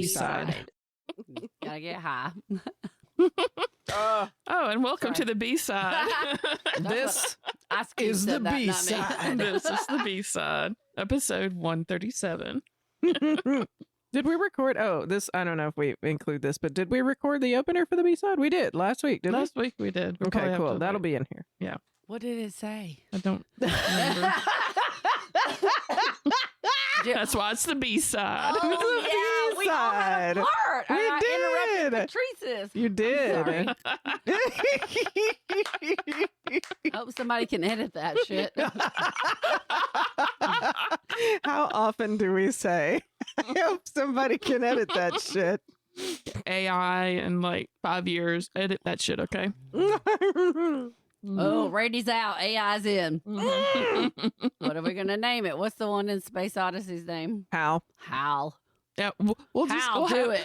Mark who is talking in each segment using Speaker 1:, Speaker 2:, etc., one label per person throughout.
Speaker 1: B-side.
Speaker 2: Gotta get high.
Speaker 1: And welcome to the B-side.
Speaker 3: This
Speaker 2: is
Speaker 3: the B-side.
Speaker 1: This is the B-side, episode 137.
Speaker 3: Did we record? Oh, this, I don't know if we include this, but did we record the opener for the B-side? We did last week, didn't
Speaker 1: Last week we did. We'll
Speaker 3: we?
Speaker 1: probably
Speaker 3: Okay,
Speaker 1: have
Speaker 3: cool.
Speaker 1: to
Speaker 3: That'll
Speaker 1: wait.
Speaker 3: be in here.
Speaker 1: Yeah.
Speaker 2: What did it say?
Speaker 1: I don't remember. That's why it's the B-side.
Speaker 2: Oh, yeah. We all had a part.
Speaker 3: We
Speaker 2: I interrupted
Speaker 3: did.
Speaker 2: Patrice's.
Speaker 3: You did.
Speaker 2: I hope somebody can edit that shit.
Speaker 3: How often do we say, I hope somebody can edit that shit?
Speaker 1: AI in like 5 years. Edit that shit, okay?
Speaker 2: Oh, Randy's out. AI's in. What are we going to name it? What's the one in Space Odyssey's name?
Speaker 3: How?
Speaker 2: Hal.
Speaker 1: Yeah, we'll just
Speaker 2: Hal, do it.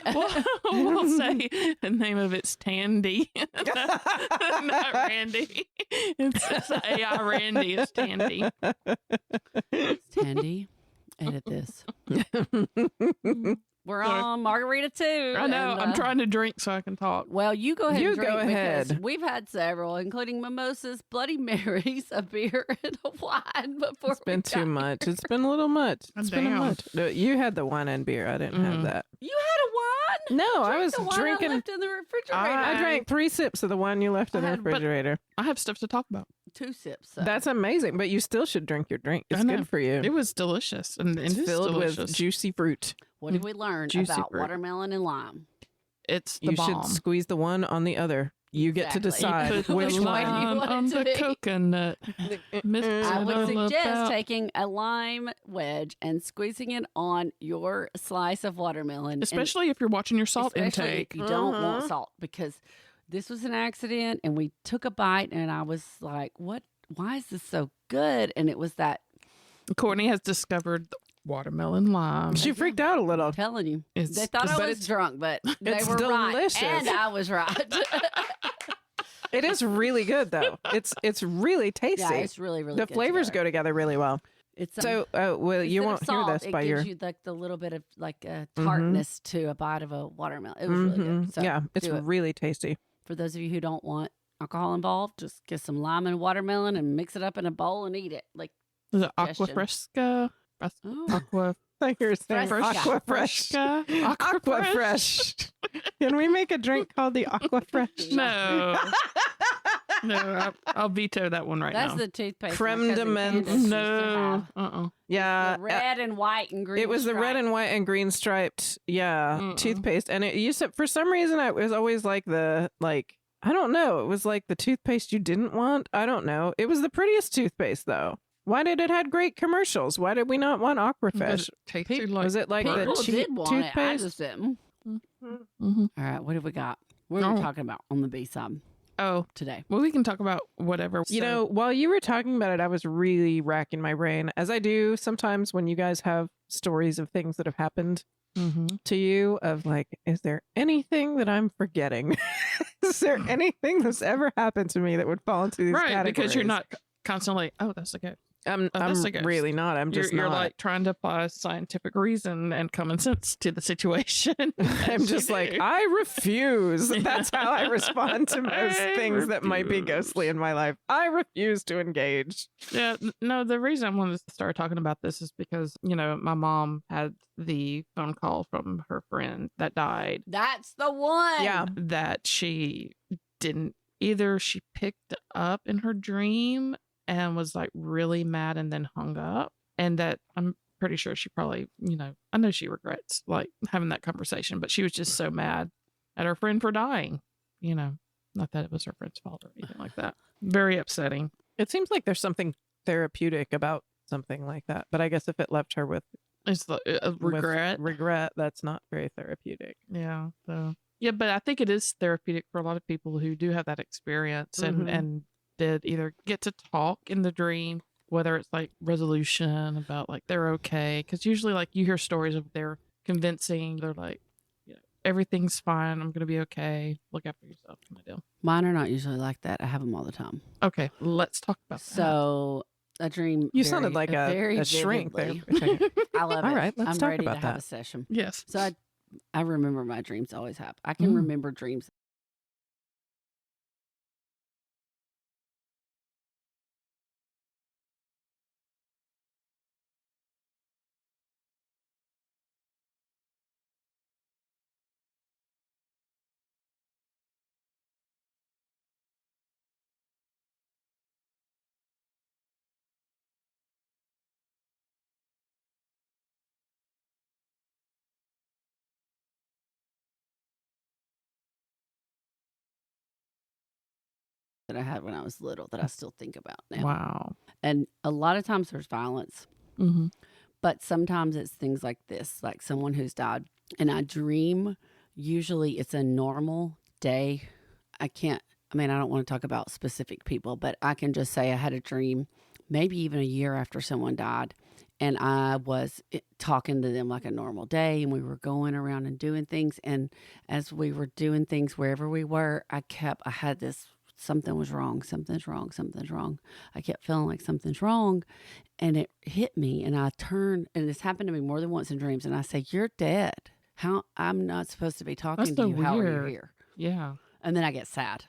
Speaker 1: We'll say the name of it's Tandy, not Randy. It's AI Randy. It's Tandy.
Speaker 2: It's Tandy. Edit this. We're on Margarita 2.
Speaker 1: I know.
Speaker 2: and,
Speaker 1: I'm trying to drink so I can talk.
Speaker 2: Well, you go ahead
Speaker 3: You
Speaker 2: and drink
Speaker 3: go ahead.
Speaker 2: because we've had several, including mimosas, Bloody Marys, a beer, and a wine before
Speaker 3: It's been too much. It's been a little much. It's been a
Speaker 1: Damn.
Speaker 3: much. No, you had the wine and beer. I didn't have that.
Speaker 2: You had a wine?
Speaker 3: No, I was
Speaker 2: The wine
Speaker 3: drinking.
Speaker 2: I left in the refrigerator.
Speaker 3: I drank 3 sips of the wine you left in
Speaker 2: I
Speaker 3: the
Speaker 2: had- but-
Speaker 3: refrigerator.
Speaker 1: I have stuff to talk about.
Speaker 2: 2 sips. So.
Speaker 3: That's amazing, but you still should drink your drink. It's
Speaker 1: I know.
Speaker 3: good for you.
Speaker 1: It was delicious. And
Speaker 3: It's
Speaker 1: it's
Speaker 3: filled
Speaker 1: delicious.
Speaker 3: with juicy fruit.
Speaker 2: What did we learn
Speaker 3: Juicy
Speaker 2: about
Speaker 3: fruit.
Speaker 2: watermelon and lime?
Speaker 1: It's the
Speaker 3: You
Speaker 1: bomb.
Speaker 3: should squeeze the one on the other. You get to
Speaker 2: Exactly.
Speaker 3: decide
Speaker 1: Put
Speaker 3: which
Speaker 1: the
Speaker 2: one
Speaker 3: one.
Speaker 2: you
Speaker 1: lime
Speaker 2: want it
Speaker 1: on
Speaker 2: to
Speaker 1: the
Speaker 2: be.
Speaker 1: coconut.
Speaker 2: I would suggest
Speaker 1: about-
Speaker 2: taking a lime wedge and squeezing it on your slice of watermelon. and
Speaker 1: Especially if you're watching your salt
Speaker 2: especially
Speaker 1: intake.
Speaker 2: if you don't want salt, because this was an accident and we took a bite and I was like, what? Why is this so good? And it was that,
Speaker 1: Courtney has discovered the watermelon lime.
Speaker 3: She freaked out a little.
Speaker 2: I'm telling you.
Speaker 1: It's-
Speaker 2: They thought I
Speaker 3: but
Speaker 2: was
Speaker 3: it's-
Speaker 2: drunk, but they
Speaker 3: it's
Speaker 2: were
Speaker 3: delicious.
Speaker 2: right. And I was right.
Speaker 3: It is really good though. It's really tasty.
Speaker 2: Yeah, it's really, really
Speaker 3: the
Speaker 2: good
Speaker 3: flavors
Speaker 2: together.
Speaker 3: go together really well.
Speaker 2: It's
Speaker 3: So, well, you
Speaker 2: instead of
Speaker 3: won't
Speaker 2: salt,
Speaker 3: hear this by
Speaker 2: it
Speaker 3: your.
Speaker 2: gives you like the little bit of like a tartness to a bite of a watermelon. It was really good. So
Speaker 3: yeah, it's
Speaker 2: do it.
Speaker 3: really tasty.
Speaker 2: For those of you who don't want alcohol involved, just get some lime and watermelon and mix it up in a bowl and eat it. Like,
Speaker 1: Is it aqua
Speaker 2: suggestion.
Speaker 1: fresca?
Speaker 2: oh,
Speaker 1: Aqua
Speaker 3: Like you're saying,
Speaker 2: Fresca.
Speaker 3: aqua fresh.
Speaker 1: fresca?
Speaker 3: Aqua fresh. Can we make a drink called the aqua fresh?
Speaker 1: No. No, I'll veto that one right
Speaker 2: that's
Speaker 1: now.
Speaker 2: the toothpaste.
Speaker 3: Creme
Speaker 2: my
Speaker 3: de
Speaker 2: cousin
Speaker 3: menthe.
Speaker 2: Candace used to
Speaker 1: No.
Speaker 2: have.
Speaker 3: Yeah.
Speaker 2: The red and white and green.
Speaker 3: It was the red
Speaker 2: stripe.
Speaker 3: and white and green striped,
Speaker 1: Mm-mm.
Speaker 3: toothpaste. And it used to, for some reason, it was always like I don't know. It was like the toothpaste you didn't want. I don't know. It was the prettiest toothpaste, though. Why did it had great commercials? Why did we not want Aquafresh?
Speaker 1: Tasted like
Speaker 3: Was it like the
Speaker 2: People
Speaker 3: cheap
Speaker 2: did want it. I
Speaker 3: toothpaste?
Speaker 2: just didn't.
Speaker 1: Mhm.
Speaker 2: All right, what have we got? What are we
Speaker 1: Oh.
Speaker 2: talking about on the B-side
Speaker 1: Oh,
Speaker 2: today?
Speaker 1: well, we can talk about whatever.
Speaker 3: You know, while you were talking about it, I was really racking my brain, as I do sometimes when you guys have stories of things that have happened to you, of like, is there anything that I'm forgetting? Is there anything that's ever happened to me that would fall into these
Speaker 1: right,
Speaker 3: categories?
Speaker 1: because you're not constantly, oh, that's okay.
Speaker 3: I'm
Speaker 1: that's a ghost.
Speaker 3: really not. I'm just
Speaker 1: You're
Speaker 3: not.
Speaker 1: like trying to apply scientific reason and common sense to the situation.
Speaker 3: I'm just like, I refuse. That's how I respond to most
Speaker 1: I
Speaker 3: things that might be
Speaker 1: refuse.
Speaker 3: ghostly in my life. I refuse to engage.
Speaker 1: Yeah, no, the reason I wanted to start talking about this is because, you know, my mom had the phone call from her friend that died
Speaker 2: That's the one.
Speaker 3: Yeah.
Speaker 1: that she didn't, either she picked up in her dream and was like really mad and then hung up, and that I'm pretty sure she probably, you know, I know she regrets like having that conversation, but she was just so mad at her friend for dying, you know, not that it was her friend's fault or anything like that. Very upsetting.
Speaker 3: It seems like there's something therapeutic about something like that. But I guess if it left her with
Speaker 1: It's the regret.
Speaker 3: regret, that's not very therapeutic.
Speaker 1: Yeah. So yeah, but I think it is therapeutic for a lot of people who do have that experience
Speaker 3: Mhm.
Speaker 1: and did either get to talk in the dream, whether it's like resolution about like they're okay. Because usually like you hear stories of they're convincing, they're like, you know, everything's fine. I'm going to be okay. Look after yourself kind of deal.
Speaker 2: Mine are not usually like that. I have them all the time.
Speaker 1: Okay. Let's talk about that.
Speaker 2: So I dream.
Speaker 3: You
Speaker 2: very,
Speaker 3: sounded like
Speaker 2: very
Speaker 3: a shrink there.
Speaker 2: vividly.
Speaker 3: for a second.
Speaker 2: I love
Speaker 3: All
Speaker 2: it.
Speaker 3: right, let's
Speaker 2: I'm
Speaker 3: talk
Speaker 2: ready
Speaker 3: about
Speaker 2: to have
Speaker 3: that.
Speaker 2: a session.
Speaker 1: Yes.
Speaker 2: So I I remember my dreams always happen. I can remember dreams. That I had when I was little that I still think about now.
Speaker 1: Wow.
Speaker 2: And a lot of times there's violence, but sometimes it's things like this, like someone who's died. And I dream, usually it's a normal day. I don't want to talk about specific people, but I can just say I had a dream maybe even a year after someone died. And I was talking to them like a normal day, and we were going around and doing things. And as we were doing things wherever we were, I had this, something was wrong, something's wrong, something's wrong. I kept feeling like something's wrong. And it hit me, and I turned, and this happened to me more than once in dreams. And I say, "You're dead. How? I'm not supposed to be talking
Speaker 1: That's
Speaker 2: to
Speaker 1: so
Speaker 2: you. How are you
Speaker 1: weird.
Speaker 2: here?"
Speaker 1: Yeah.
Speaker 2: And then I get sad.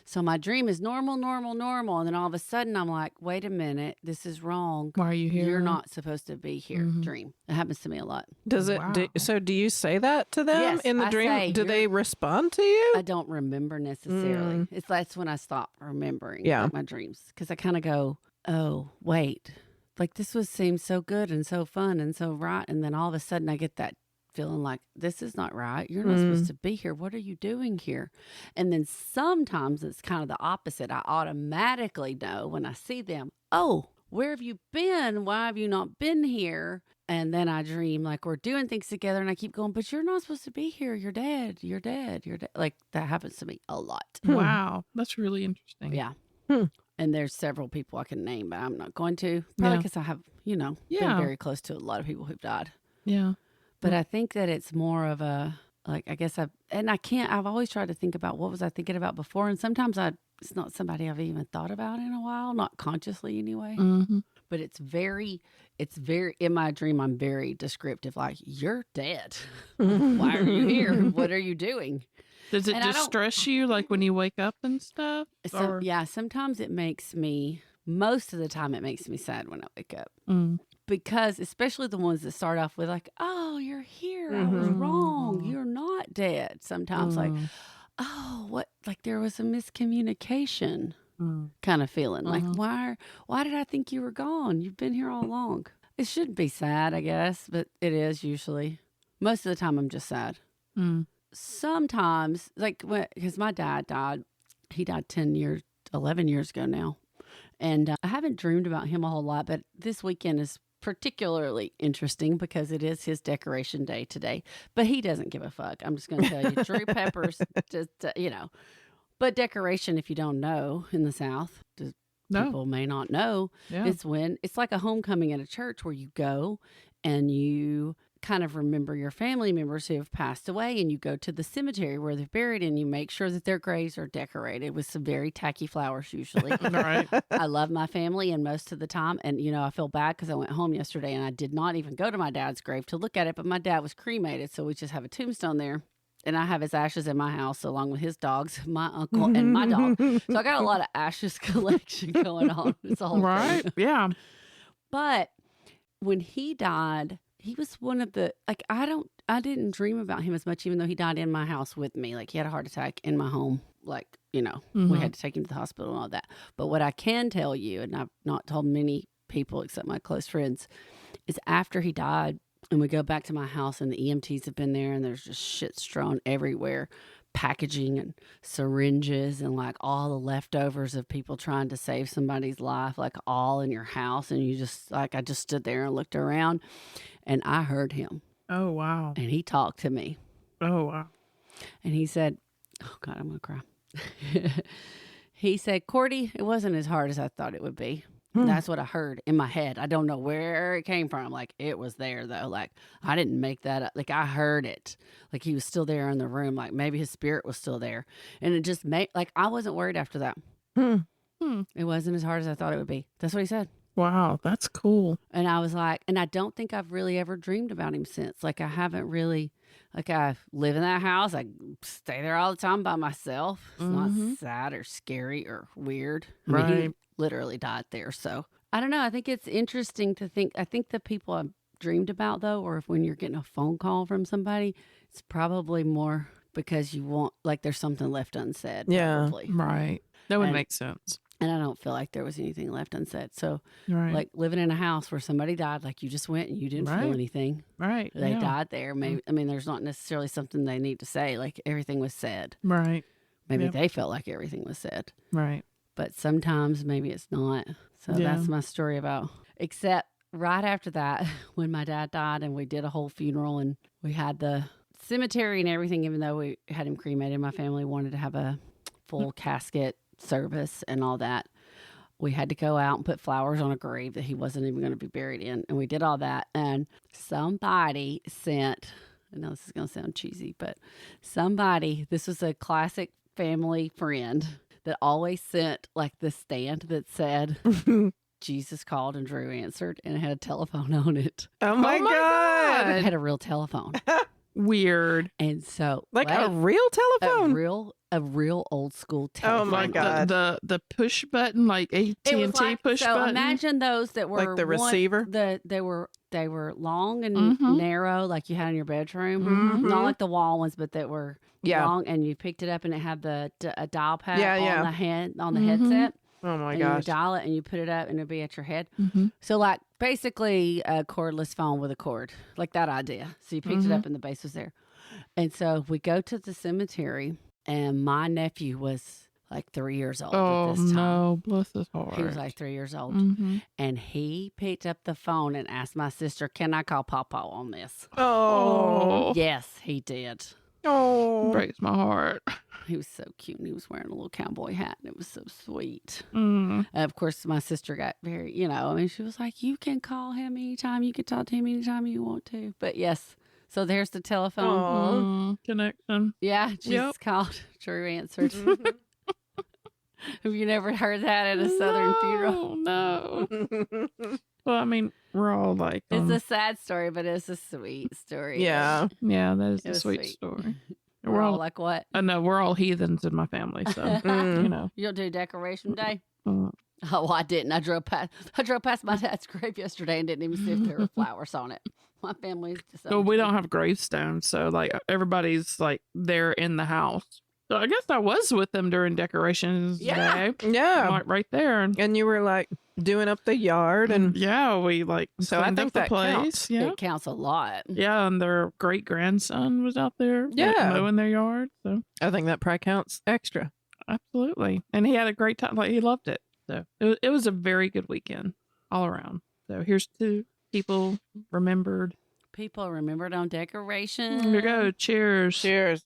Speaker 2: So my dream is normal, normal, normal. And then all of a sudden I'm like, wait a minute, this is wrong.
Speaker 1: Why are you here?
Speaker 2: You're not supposed to be here. Dream. It happens to me a lot.
Speaker 3: Does it?
Speaker 1: Wow.
Speaker 3: So do you say that to them
Speaker 2: Yes,
Speaker 3: in the
Speaker 2: I
Speaker 3: dream?
Speaker 2: say,
Speaker 3: Do they respond to you?
Speaker 2: I don't remember necessarily. That's when I stop remembering my dreams. Because I kind of go, oh, wait. Like this seems so good and so fun and so right. And then all of a sudden I get that feeling like, this is not right. You're not supposed to be here. What are you doing here? And then sometimes it's kind of the opposite. I automatically know when I see them, oh, where have you been? Why have you not been here? And then I dream like we're doing things together, and I keep going, but you're not supposed to be here. You're dead. You're dead. You're dead. Like that happens to me a lot.
Speaker 1: Wow. That's really interesting.
Speaker 2: Yeah. And there's several people I can name, but I'm not going to. Probably because I have, been very close to a lot of people who've died.
Speaker 1: Yeah.
Speaker 2: But I think that it's more of a, like, I guess I've always tried to think about what was I thinking about before. And sometimes it's not somebody I've even thought about in a while, not consciously anyway. But it's very, in my dream, I'm very descriptive. Like, you're dead. Why are you here? What are you doing?
Speaker 1: Does it distress you like when you wake up and stuff?
Speaker 2: Yeah, sometimes it makes me, most of the time it makes me sad when I wake up. Because especially the ones that start off with like, oh, you're here. I was wrong. You're not dead. Sometimes like, oh, what? Like there was a miscommunication kind of feeling. Like, why did I think you were gone? You've been here all along. It shouldn't be sad, I guess, but it is usually. Most of the time I'm just sad. Sometimes, like, because my dad died. He died 11 years ago now. And I haven't dreamed about him a whole lot, but this weekend is particularly interesting because it is his decoration day today. But he doesn't give a fuck. I'm just going to tell you, Drew Peppers, just, But decoration, if you don't know, in the South, people may not know, it's like a homecoming at a church where you go and you kind of remember your family members who have passed away, and you go to the cemetery where they're buried and you make sure that their graves are decorated with some very tacky flowers usually.
Speaker 1: Right.
Speaker 2: I love my family, and most of the time, and I feel bad because I went home yesterday and I did not even go to my dad's grave to look at it, but my dad was cremated, so we just have a tombstone there. And I have his ashes in my house along with his dogs, my uncle, and my dog. So I got a lot of ashes collection going on. It's a whole
Speaker 1: right.
Speaker 2: thing.
Speaker 1: Yeah.
Speaker 2: But when he died, he was one of the, like, I didn't dream about him as much, even though he died in my house with me. Like, he had a heart attack in my home. Like, we had to take him to the hospital and all that. But what I can tell you, and I've not told many people except my close friends, is after he died, and we go back to my house and the EMTs have been there and there's just shit strewn everywhere. Packaging and syringes and like all the leftovers of people trying to save somebody's life, like all in your house. And you just, like, I just stood there and looked around and I heard him.
Speaker 1: Oh, wow.
Speaker 2: And he talked to me.
Speaker 1: Oh, wow.
Speaker 2: And he said, oh God, I'm going to cry. He said, Courtney, it wasn't as hard as I thought it would be. That's what I heard in my head. I don't know where it came from. Like, it was there, though. Like, I didn't make that up. Like, I heard it. Like, he was still there in the room. Like, maybe his spirit was still there. And it just made, like, I wasn't worried after that. It wasn't as hard as I thought it would be. That's what he said.
Speaker 1: Wow, that's cool.
Speaker 2: And I was like, and I don't think I've really ever dreamed about him since. Like, I haven't really, Like I live in that house. I stay there all the time by myself. It's not sad or scary or weird. I mean, he literally died there. So I don't know. I think it's interesting to think. I think the people I've dreamed about though, or if when you're getting a phone call from somebody, it's probably more because you want, like, there's something left unsaid. Probably.
Speaker 1: Right. That would make sense.
Speaker 2: And I don't feel like there was anything left unsaid. So, like living in a house where somebody died, like you just went and you didn't feel anything.
Speaker 1: Right.
Speaker 2: They died there. Maybe, I mean, there's not necessarily something they need to say. Like everything was said.
Speaker 1: Right.
Speaker 2: Maybe they felt like everything was said.
Speaker 1: Right.
Speaker 2: But sometimes maybe it's not. So that's my story about, except right after that, when my dad died and we did a whole funeral and we had the cemetery and everything, even though we had him cremated, my family wanted to have a full casket service and all that. We had to go out and put flowers on a grave that he wasn't even going to be buried in. And we did all that. And somebody sent, I know this is going to sound cheesy, but this was a classic family friend that always sent like the stand that said, Jesus called and Drew answered, and it had a telephone on it.
Speaker 3: Oh my God.
Speaker 2: It had a real telephone.
Speaker 1: Weird.
Speaker 2: And so
Speaker 3: like a real telephone?
Speaker 2: A real old school telephone.
Speaker 3: Oh my God.
Speaker 1: The push button, like AT&T push
Speaker 2: so
Speaker 1: button.
Speaker 2: Imagine those that were
Speaker 3: like the receiver.
Speaker 2: They were long and narrow, like you had in your bedroom. Not like the wall ones, but that were long, and you picked it up and it had a dial pad on the headset.
Speaker 3: Oh my
Speaker 2: gosh. You would dial it and you put it up and it'd be at your head. So like basically a cordless phone with a cord, like that idea. So you picked it up and the base was there. And so we go to the cemetery and my nephew was like 3 years old at this time.
Speaker 1: No, bless his heart.
Speaker 2: He was like 3 years old. And he picked up the phone and asked my sister, can I call Papa on this?
Speaker 3: Oh.
Speaker 2: Yes, he did.
Speaker 3: Oh.
Speaker 1: Breaks my heart.
Speaker 2: He was so cute, and he was wearing a little cowboy hat, and it was so sweet. And of course, my sister got very, I mean, she was like, you can call him anytime. You can talk to him anytime you want to. But yes, so there's the telephone.
Speaker 1: Connection.
Speaker 2: Yeah, Jesus called. Drew answered. Have you never heard that at a Southern funeral?
Speaker 1: No. Well, I mean, we're all like...
Speaker 2: it's a sad story, but it's a sweet story.
Speaker 3: Yeah.
Speaker 1: Yeah, that is a sweght story.
Speaker 2: We're all like, what?
Speaker 1: I know, we're all heathens in my family, so, You
Speaker 2: don't do decoration day? Oh, I didn't. I drove past my dad's grave yesterday and didn't even see if there were flowers on it. My family's just...
Speaker 1: Well, we don't have gravestones, so, like, everybody's, like, there in the house. So I guess I was with them during decorations day.
Speaker 3: Yeah.
Speaker 1: Like, right there.
Speaker 3: And you were, like, doing up the yard and...
Speaker 1: Yeah, we, like,
Speaker 3: so I think
Speaker 1: that place.
Speaker 3: Counts.
Speaker 1: Yeah.
Speaker 2: It counts a lot.
Speaker 1: Yeah, and their great-grandson was out there mowing their yard. So
Speaker 3: I think that probably counts extra.
Speaker 1: Absolutely. And he had a great time. Like, he loved it. So it was a very good weekend all around. So here's to people remembered.
Speaker 2: People remembered on decoration.
Speaker 1: Here we go. Cheers.
Speaker 3: Cheers.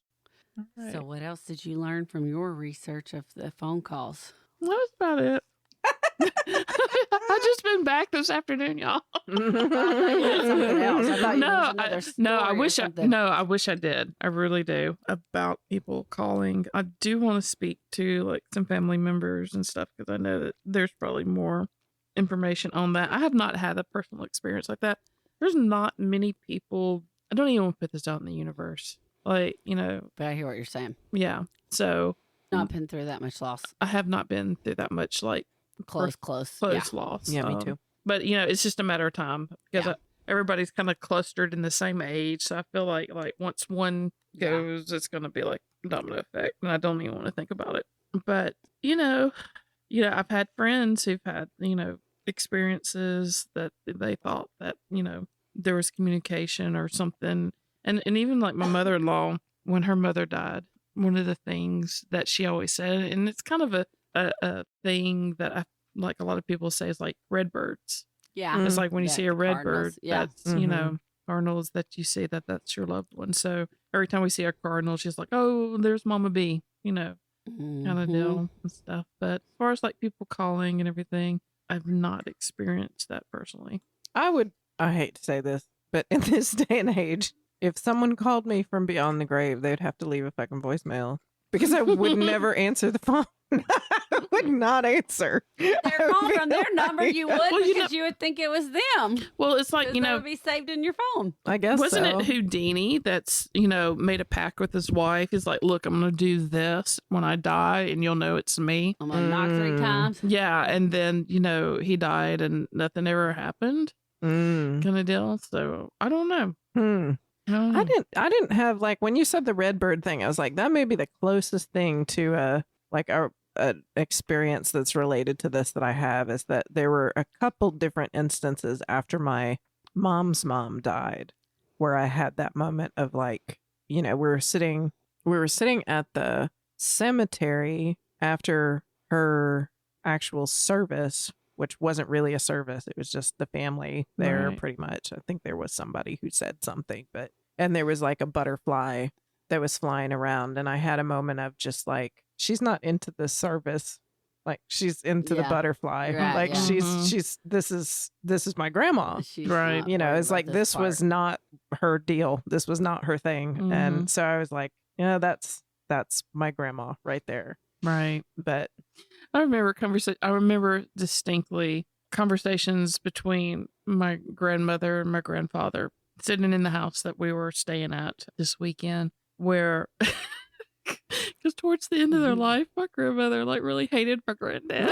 Speaker 1: Right.
Speaker 2: So what else did you learn from your research of the phone calls?
Speaker 1: That was about it. I just been back this afternoon, y'all. I wish I did. I really do. About people calling. I do want to speak to like some family members and stuff because I know that there's probably more information on that. I have not had a personal experience like that. There's not many people. I don't even want to put this out in the universe. Like,
Speaker 2: But I hear what you're saying.
Speaker 1: Yeah. So
Speaker 2: not been through that much loss.
Speaker 1: I have not been through that much like
Speaker 2: close
Speaker 1: loss.
Speaker 3: Yeah, me too.
Speaker 1: But it's just a matter of time because everybody's kind of clustered in the same age. So I feel like once one goes, it's going to be like domino effect, and I don't even want to think about it. But I've had friends who've had experiences that they thought that there was communication or something. And even like my mother-in-law, when her mother died, one of the things that she always said, and it's kind of a thing that like a lot of people say is like red birds.
Speaker 2: Yeah.
Speaker 1: It's like when you see a red bird, that's,
Speaker 2: Mm-hmm.
Speaker 1: cardinals that you see that's your loved one. So every time we see a cardinal, she's like, oh, there's Mama B, kind of deal and stuff. But as far as like people calling and everything, I've not experienced that personally.
Speaker 3: I hate to say this, but in this day and age, if someone called me from beyond the grave, they'd have to leave a fucking voicemail because I would never answer the phone. would not answer.
Speaker 2: If they're calling from their number, you would
Speaker 1: Well,
Speaker 2: because you would think it was them.
Speaker 1: Well, it's like,
Speaker 2: That would be saved in your phone.
Speaker 3: I guess
Speaker 1: wasn't
Speaker 3: so.
Speaker 1: it Houdini that's, made a pact with his wife? He's like, look, I'm going to do this when I die and you'll know it's me.
Speaker 2: I'm going to knock 3 times.
Speaker 1: Yeah. And then, he died and nothing ever happened kind of deal. So I don't know.
Speaker 3: I didn't have, like, when you said the Redbird thing, I was like, that may be the closest thing to a experience that's related to this that I have, is that there were a couple different instances after my mom's mom died where I had that moment of, like, we were sitting at the cemetery after her actual service, which wasn't really a service. It was just the family there,
Speaker 1: Right.
Speaker 3: pretty much. I think there was somebody who said something, and there was like a butterfly that was flying around. And I had a moment of just like, she's not into the service. Like, she's into the butterfly.
Speaker 2: Right,
Speaker 3: like
Speaker 2: yeah.
Speaker 3: this is my grandma.
Speaker 2: She's
Speaker 1: Right.
Speaker 2: not
Speaker 3: It's
Speaker 2: worried
Speaker 3: like,
Speaker 2: about
Speaker 3: this was
Speaker 2: part.
Speaker 3: not her deal. This was not her thing. And so I was like, that's my grandma right there.
Speaker 1: Right.
Speaker 3: But
Speaker 1: I remember distinctly conversations between my grandmother and my grandfather sitting in the house that we were staying at this weekend, where because towards the end of their life, my grandmother like really hated my granddad.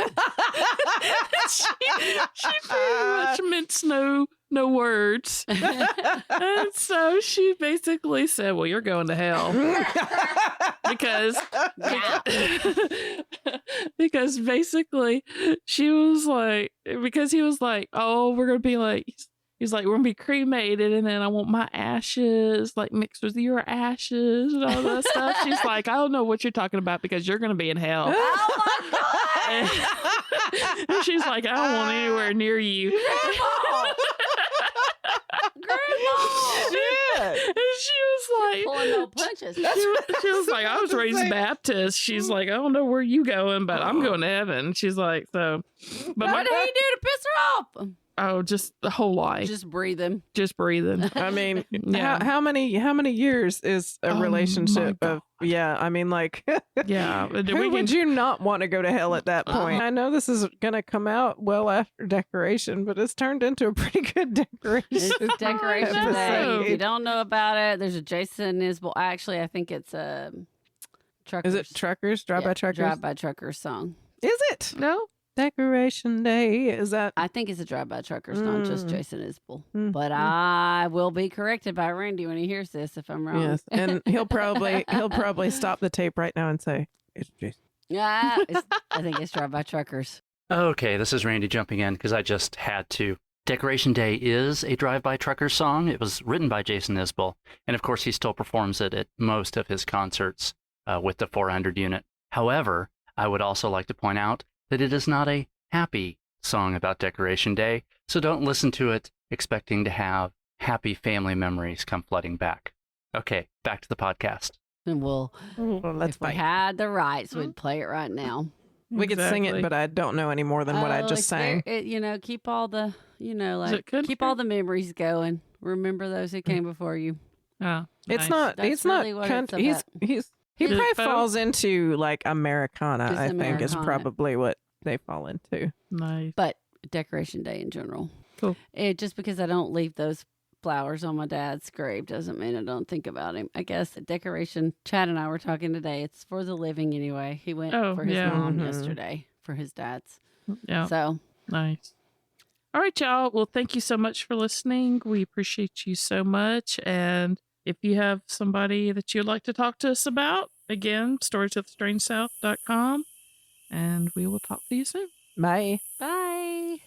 Speaker 1: she very much minced no words. And so she basically said, well, you're going to hell. because because basically she was like, because he was like, oh, we're gonna be like, he's like, we're gonna be cremated, and then I want my ashes like mixed with your ashes and all that stuff. She's like, I don't know what you're talking about because you're gonna be in hell.
Speaker 2: Oh my God!
Speaker 1: And she's like, I don't want anywhere near you.
Speaker 2: Grandma!
Speaker 3: shit.
Speaker 1: And she was like,
Speaker 2: Pulling no punches.
Speaker 1: she was like, I was raised Baptist. She's like, I don't know where you going, but I'm going to heaven. She's like, so. But
Speaker 2: What did he do to piss her off?
Speaker 1: oh, just the whole life,
Speaker 2: Just breathing.
Speaker 1: just breathing.
Speaker 3: I mean,
Speaker 1: Yeah.
Speaker 3: how many years is a
Speaker 1: Oh,
Speaker 3: relationship
Speaker 1: my
Speaker 3: of? Yeah, I mean, like,
Speaker 1: Yeah,
Speaker 3: who would you not want to go to hell at that point? I know this is gonna come out well after decoration, but it's turned into a pretty good decoration.
Speaker 2: It's decoration
Speaker 1: I know.
Speaker 2: day. If you don't know about it, there's a Jason Isbell. Actually, I think it's a Truckers.
Speaker 3: Is it Truckers? Drive-by Truckers?
Speaker 2: Drive-by Truckers song.
Speaker 3: Is it?
Speaker 1: No.
Speaker 3: Decoration Day. Is that?
Speaker 2: I think it's a Drive-by Truckers, not just Jason Isbell.
Speaker 3: Mm.
Speaker 2: But I will be corrected by Randy when he hears this if I'm wrong.
Speaker 3: Yes, and he'll probably stop the tape right now and say, "It's Jason."
Speaker 2: Yeah, I think it's Drive-by Truckers.
Speaker 4: Okay, this is Randy jumping in because I just had to. Decoration Day is a Drive-By Truckers song. It was written by Jason Isbell, and of course he still performs it at most of his concerts with the 400 unit. However, I would also like to point out that it is not a happy song about Decoration Day, so don't listen to it expecting to have happy family memories come flooding back. Okay, back to the podcast.
Speaker 2: And
Speaker 3: Well, let's
Speaker 2: if we
Speaker 3: fight.
Speaker 2: had the rights, we'd play it right now.
Speaker 3: We could sing it, but I don't know any more than what I just sang.
Speaker 2: Keep all the,
Speaker 1: it country?
Speaker 2: keep all the memories going. Remember those who came before you.
Speaker 1: Oh,
Speaker 3: It's
Speaker 1: nice.
Speaker 3: not.
Speaker 2: That's
Speaker 3: it's not.
Speaker 2: really what
Speaker 3: Country.
Speaker 2: it's about.
Speaker 3: He
Speaker 1: Is
Speaker 3: probably
Speaker 1: it both?
Speaker 3: falls into like Americana.
Speaker 2: Just
Speaker 3: I think is
Speaker 2: Americana.
Speaker 3: probably what they fall into.
Speaker 1: Nice.
Speaker 2: But Decoration Day in general.
Speaker 1: Cool.
Speaker 2: Just because I don't leave those flowers on my dad's grave doesn't mean I don't think about him. I guess the decoration, Chad and I were talking today, it's for the living anyway. He went for his mom
Speaker 3: Mhm.
Speaker 2: yesterday for his dad's.
Speaker 1: Yeah.
Speaker 2: So
Speaker 1: Nice. All right, y'all. Well, thank you so much for listening. We appreciate you so much. And if you have somebody that you'd like to talk to us about, again, storiesofthestrangesouth.com. And we will talk to you soon.
Speaker 3: Bye.
Speaker 2: bye.